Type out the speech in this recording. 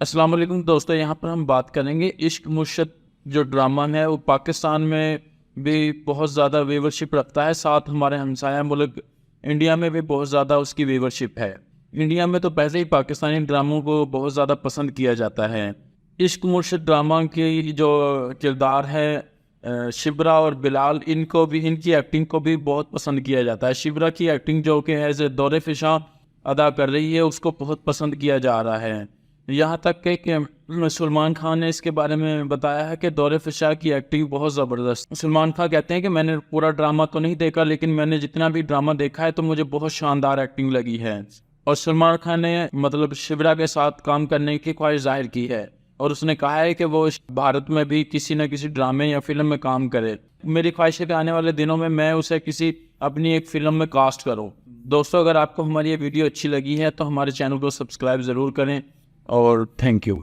अस्सलाम वालेकुम दोस्तों, यहाँ पर हम बात करेंगे इश्क मुर्शद जो ड्रामा है वो पाकिस्तान में भी बहुत ज़्यादा व्यूवरशिप रखता है। साथ हमारे हमसाया मुल्क इंडिया में भी बहुत ज़्यादा उसकी व्यूवरशिप है। इंडिया में तो पहले ही पाकिस्तानी ड्रामों को बहुत ज़्यादा पसंद किया जाता है। इश्क मुर्शद ड्रामा की जो किरदार है शिब्रा और बिलाल, इनको भी इनकी एक्टिंग को भी बहुत पसंद किया जाता है। शिब्रा की एक्टिंग जो कि एज ए दौरे फिशा अदा कर रही है उसको बहुत पसंद किया जा रहा है। यहाँ तक कि सलमान खान ने इसके बारे में बताया है कि दौरे फिशा की एक्टिंग बहुत ज़बरदस्त। सलमान खान कहते हैं कि मैंने पूरा ड्रामा तो नहीं देखा, लेकिन मैंने जितना भी ड्रामा देखा है तो मुझे बहुत शानदार एक्टिंग लगी है। और सलमान खान ने मतलब शिब्रा के साथ काम करने की ख्वाहिश जाहिर की है और उसने कहा है कि वो भारत में भी किसी न किसी ड्रामे या फिल्म में काम करे। मेरी ख्वाहिश है कि आने वाले दिनों में मैं उसे किसी अपनी एक फिल्म में कास्ट करूँ। दोस्तों, अगर आपको हमारी ये वीडियो अच्छी लगी है तो हमारे चैनल को सब्सक्राइब ज़रूर करें और थैंक यू।